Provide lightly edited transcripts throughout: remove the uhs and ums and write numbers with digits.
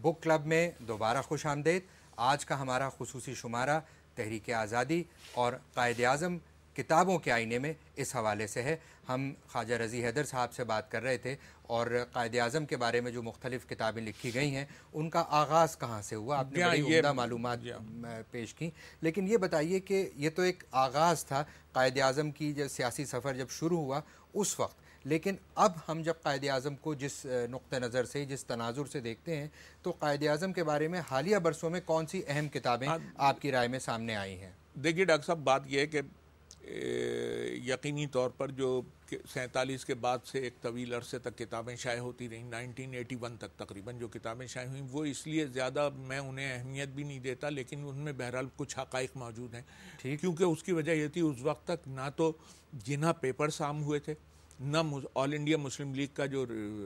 Book club میں دوبارہ خوش آمدید۔ آج کا ہمارا خصوصی شمارہ تحریک آزادی اور قائد اعظم کتابوں کے آئینے میں اس حوالے سے ہے۔ ہم خواجہ رضی حیدر صاحب سے بات کر رہے تھے اور قائد اعظم کے بارے میں جو مختلف کتابیں لکھی گئی ہیں ان کا آغاز کہاں سے ہوا، آپ نے بڑی عمدہ معلومات پیش کی، لیکن یہ بتائیے کہ یہ تو ایک آغاز تھا قائد اعظم کی جو سیاسی سفر جب شروع ہوا اس وقت، لیکن اب ہم جب قائد اعظم کو جس نقطہ نظر سے جس تناظر سے دیکھتے ہیں تو قائد اعظم کے بارے میں حالیہ برسوں میں کون سی اہم کتابیں آپ کی رائے میں سامنے آئی ہیں؟ دیکھیے ڈاکٹر صاحب، بات یہ ہے کہ یقینی طور پر جو 47 کے بعد سے ایک طویل عرصے تک کتابیں شائع ہوتی رہیں، 1981 تک تقریباً جو کتابیں شائع ہوئیں وہ اس لیے زیادہ میں انہیں اہمیت بھی نہیں دیتا، لیکن ان میں بہرحال کچھ حقائق موجود ہیں، کیونکہ اس کی وجہ یہ تھی اس وقت تک نہ تو جناح پیپرز عام ہوئے تھے، نہ آل انڈیا مسلم لیگ کا جو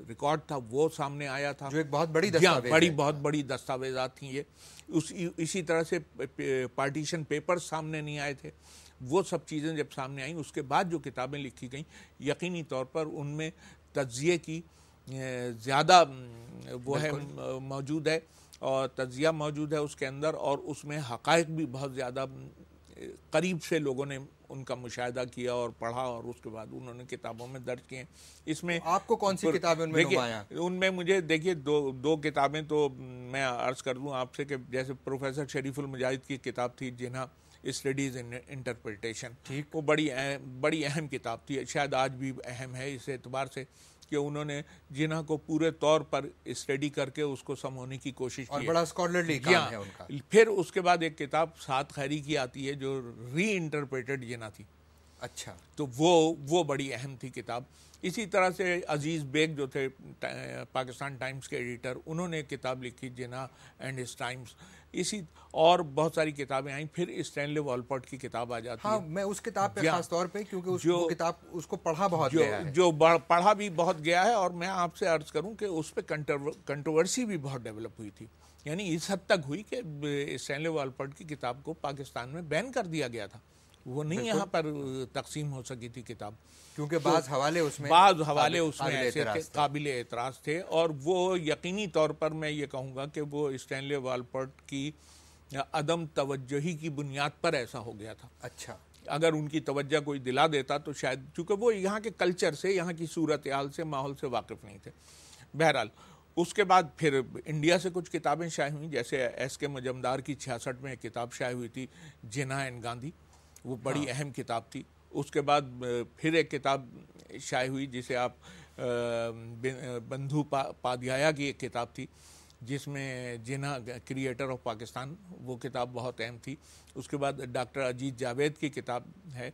ریکارڈ تھا وہ سامنے آیا تھا، جو ایک بہت بڑی دستاویز بہت بڑی دستاویزات تھیں یہ، اسی طرح سے پارٹیشن پیپرز سامنے نہیں آئے تھے۔ وہ سب چیزیں جب سامنے آئیں اس کے بعد جو کتابیں لکھی گئیں یقینی طور پر ان میں تجزیے کی زیادہ وہ ہے موجود ہے، اور تجزیہ موجود ہے اس کے اندر، اور اس میں حقائق بھی بہت زیادہ قریب سے لوگوں نے ان کا مشاہدہ کیا اور پڑھا، اور اس کے بعد انہوں نے کتابوں میں درج کیے۔ اس میں آپ کو کون سی کتابیں ان میں نمایاں؟ ان میں مجھے دیکھیے دو کتابیں تو میں عرض کر دوں آپ سے کہ جیسے پروفیسر شریف المجاہد کی کتاب تھی جناح اسٹڈیز ان انٹرپریٹیشن، وہ بڑی اہم کتاب تھی، شاید آج بھی اہم ہے اس اعتبار سے کہ انہوں نے جناح کو پورے طور پر اسٹڈی کر کے اس کو سمجھنے کی کوشش کی، اور بڑا اسکالرلی کام ہے ان کا۔ پھر اس کے بعد ایک کتاب سعد خیری کی آتی ہے جو ری انٹرپریٹڈ جناح تھی، اچھا، تو وہ بڑی اہم تھی کتاب۔ اسی طرح سے عزیز بیگ جو تھے پاکستان ٹائمز کے ایڈیٹر، انہوں نے کتاب لکھی جناح اینڈ ہز ٹائمز، اور بہت ساری کتابیں آئیں۔ پھر اسٹینلے والپورٹ کی کتاب آ جاتی ہے۔ ہاں، میں اس کتاب پہ خاص طور پہ کیونکہ وہ کتاب اس کو پڑھا بہت گیا ہے، جو پڑھا بھی بہت گیا ہے، اور میں آپ سے عرض کروں کہ اس پہ کنٹروورسی بھی بہت ڈیولپ ہوئی تھی، یعنی اس حد تک ہوئی کہ اسٹینلے والپورٹ کی کتاب کو پاکستان میں بین کر دیا گیا تھا، وہ نہیں یہاں پر تقسیم ہو سکی تھی کتاب، کیونکہ بعض حوالے اس میں ایسے قابل اعتراض تھے، اور وہ یقینی طور پر میں یہ کہوں گا کہ وہ اسٹینلے والپورٹ کی عدم توجہی کی بنیاد پر ایسا ہو گیا تھا۔ اچھا، اگر ان کی توجہ کوئی دلا دیتا تو شاید، چونکہ وہ یہاں کے کلچر سے، یہاں کی صورتحال سے، ماحول سے واقف نہیں تھے۔ بہرحال اس کے بعد پھر انڈیا سے کچھ کتابیں شائع ہوئیں، جیسے ایس کے مجمدار کی 66 میں ایک کتاب شائع ہوئی تھی جناح اینڈ گاندھی، وہ بڑی اہم کتاب تھی۔ اس کے بعد پھر ایک کتاب شائع ہوئی جسے آپ بندھو پادھیایا کی ایک کتاب تھی جس میں جناح کریٹر آف پاکستان، وہ کتاب بہت اہم تھی۔ اس کے بعد ڈاکٹر اجیت جاوید کی کتاب ہے،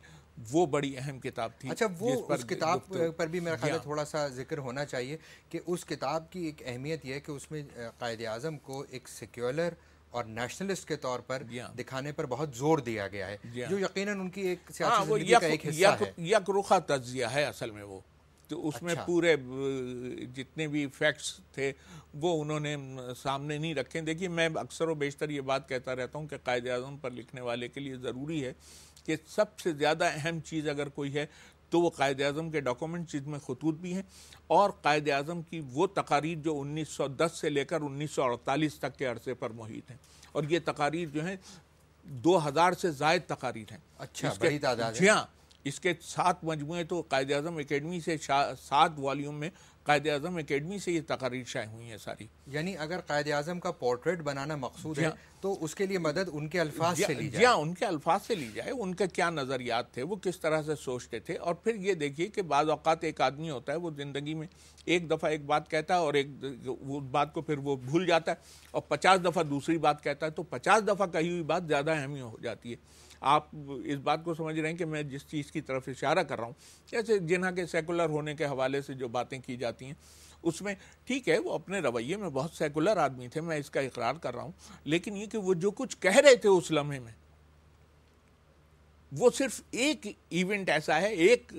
وہ بڑی اہم کتاب تھی۔ اچھا، وہ اس کتاب پر بھی میرا خیال ہے تھوڑا سا ذکر ہونا چاہیے کہ اس کتاب کی ایک اہمیت یہ ہے کہ اس میں قائد اعظم کو ایک سیکولر اور نیشنلسٹ کے طور پر دکھانے پر بہت زور دیا گیا ہے، جو یقیناً ان کی ایک سیاسی زندگی کا ایک حصہ ہے، یک رخا تجزیہ ہے اصل میں وہ، تو اس میں پورے جتنے بھی فیکٹس تھے وہ انہوں نے سامنے نہیں رکھے۔ دیکھیے میں اکثر و بیشتر یہ بات کہتا رہتا ہوں کہ قائد اعظم پر لکھنے والے کے لیے ضروری ہے کہ سب سے زیادہ اہم چیز اگر کوئی ہے تو وہ قائد اعظم کے ڈاکومنٹ، جس میں خطوط بھی ہیں، اور قائد اعظم کی وہ تقاریر جو 1910 سے لے کر 1948 تک کے عرصے پر محیط ہیں، اور یہ تقاریر جو ہیں 2000 سے زائد تقاریر ہیں۔ اچھا، بڑی تعداد ہے۔ جی ہاں، اس کے 7 مجموعے تو قائد اعظم اکیڈمی سے 7 والیوم میں قائد اعظم اکیڈمی سے یہ تقاریر شائع ہوئی ہیں ساری۔ یعنی اگر قائد اعظم کا پورٹریٹ بنانا مقصود ہے تو اس کے لیے مدد ان کے الفاظ سے لی جائے۔ جی ہاں، ان کے الفاظ سے لی جائے، ان کے کیا نظریات تھے، وہ کس طرح سے سوچتے تھے۔ اور پھر یہ دیکھیے کہ بعض اوقات ایک آدمی ہوتا ہے وہ زندگی میں ایک دفعہ ایک بات کہتا ہے اور وہ بات کو پھر وہ بھول جاتا ہے، اور 50 دفعہ دوسری بات کہتا ہے، تو 50 دفعہ کہی ہوئی بات زیادہ اہم ہو جاتی ہے۔ آپ اس بات کو سمجھ رہے ہیں کہ میں جس چیز کی طرف اشارہ کر رہا ہوں، جیسے جناح کے سیکولر ہونے کے حوالے سے جو باتیں کی جاتی ہیں، اس میں ٹھیک ہے وہ اپنے رویے میں بہت سیکولر آدمی تھے، میں اس کا اقرار کر رہا ہوں، لیکن یہ کہ وہ جو کچھ کہہ رہے تھے اس لمحے میں، وہ صرف ایک ایونٹ ایسا ہے، ایک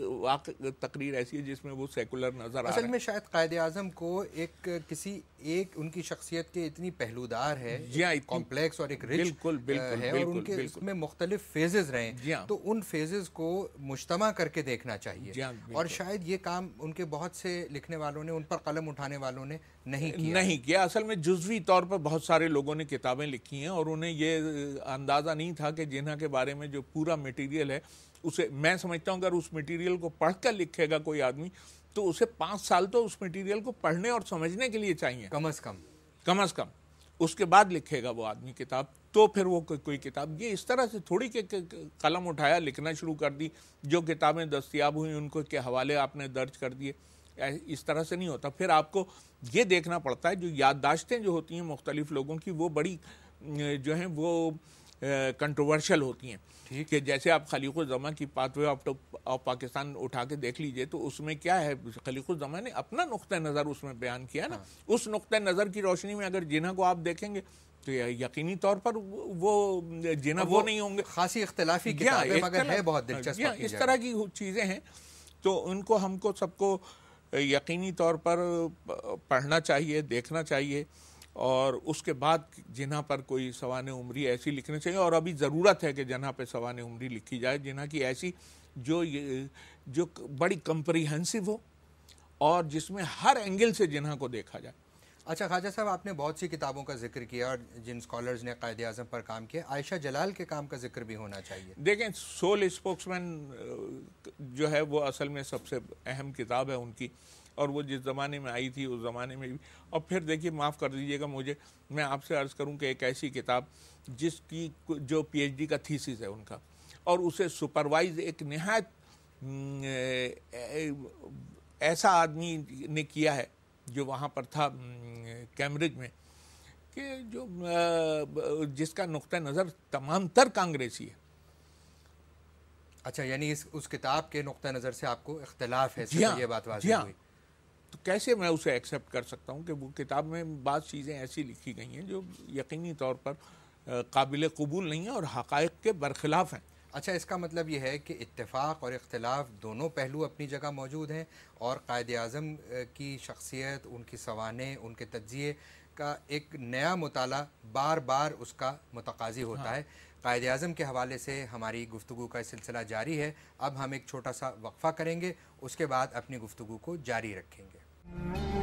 تقریر ایسی ہے جس میں وہ سیکولر نظر آ رہا ہے۔ اصل میں شاید قائد اعظم کو ایک کسی ایک ان کی شخصیت کے اتنی پہلودار ہے، جی ہاں، کمپلیکس اور ایک رچ بالکل ہے، اور ان کے اس میں مختلف فیزز رہے جی ہاں، تو ان فیزز کو مجتمع کر کے دیکھنا چاہیے، جی ہاں، اور شاید یہ کام ان کے بہت سے لکھنے والوں نے، ان پر قلم اٹھانے والوں نے نہیں کیا۔ اصل میں جزوی طور پر بہت سارے لوگوں نے کتابیں لکھی ہیں اور انہیں یہ اندازہ نہیں تھا کہ جنہا کے بارے میں جو پورا میٹیریل ہے اسے، میں سمجھتا ہوں اگر اس میٹیریل کو پڑھ کر لکھے گا کوئی آدمی تو اسے 5 سال تو اس میٹیریل کو پڑھنے اور سمجھنے کے لیے چاہیے کم از کم، اس کے بعد لکھے گا وہ آدمی کتاب، تو پھر وہ کوئی کتاب، یہ اس طرح سے تھوڑی کہ قلم اٹھایا لکھنا شروع کر دی، جو کتابیں دستیاب ہوئیں ان کو کے حوالے آپ نے درج کر دیے، اس طرح سے نہیں ہوتا۔ پھر آپ کو یہ دیکھنا پڑتا ہے جو یادداشتیں جو ہوتی ہیں مختلف لوگوں کی وہ بڑی جو ہیں وہ کنٹروورشل ہوتی ہیں، کہ جیسے آپ خلیق الزماں کی پاتھ وے آف پاکستان اٹھا کے دیکھ لیجئے تو اس میں کیا ہے، خلیق الزماں نے اپنا نقطہ نظر اس میں بیان کیا نا، اس نقطہ نظر کی روشنی میں اگر جنہا کو آپ دیکھیں گے تو یقینی طور پر وہ جنہا وہ نہیں ہوں گے، خاصی اختلافی کتابیں مگر ہے بہت دلچسپ، اس طرح کی چیزیں ہیں، تو ان کو ہم کو سب کو یقینی طور پر پڑھنا چاہیے، دیکھنا چاہیے، اور اس کے بعد جنہا پر کوئی سوانح عمری ایسی لکھنی چاہیے، اور ابھی ضرورت ہے کہ جنہا پہ سوانح عمری لکھی جائے، جنہا کی ایسی جو بڑی کمپریہنسو ہو اور جس میں ہر اینگل سے جنہا کو دیکھا جائے۔ اچھا خواجہ صاحب، آپ نے بہت سی کتابوں کا ذکر کیا اور جن سکالرز نے قائد اعظم پر کام کیا، عائشہ جلال کے کام کا ذکر بھی ہونا چاہیے۔ دیکھیں، سول اسپوکس مین جو ہے وہ اصل میں سب سے اہم کتاب ہے ان کی، اور وہ جس زمانے میں آئی تھی اس زمانے میں بھی، اور پھر دیکھیے معاف کر دیجئے گا مجھے، میں آپ سے عرض کروں کہ ایک ایسی کتاب جس کی جو پی ایچ ڈی کا تھیسس ہے ان کا، اور اسے سپروائز ایک نہایت ایسا آدمی نے کیا ہے جو وہاں پر تھا کیمبرج میں، کہ جو جس کا نقطہ نظر تمام تر کانگریسی ہے۔ اچھا، یعنی اس کتاب کے نقطہ نظر سے آپ کو اختلاف ہے، یہ بات واضح ہوئی۔ تو کیسے میں اسے ایکسیپٹ کر سکتا ہوں کہ وہ کتاب میں بعض چیزیں ایسی لکھی گئی ہیں جو یقینی طور پر قابل قبول نہیں ہیں اور حقائق کے برخلاف ہیں۔ اچھا، اس کا مطلب یہ ہے کہ اتفاق اور اختلاف دونوں پہلو اپنی جگہ موجود ہیں، اور قائد اعظم کی شخصیت، ان کی سوانح، ان کے تجزیے کا ایک نیا مطالعہ بار بار اس کا متقاضی ہوتا ہے۔ قائد اعظم کے حوالے سے ہماری گفتگو کا سلسلہ جاری ہے، اب ہم ایک چھوٹا سا وقفہ کریں گے، اس کے بعد اپنی گفتگو کو جاری رکھیں گے۔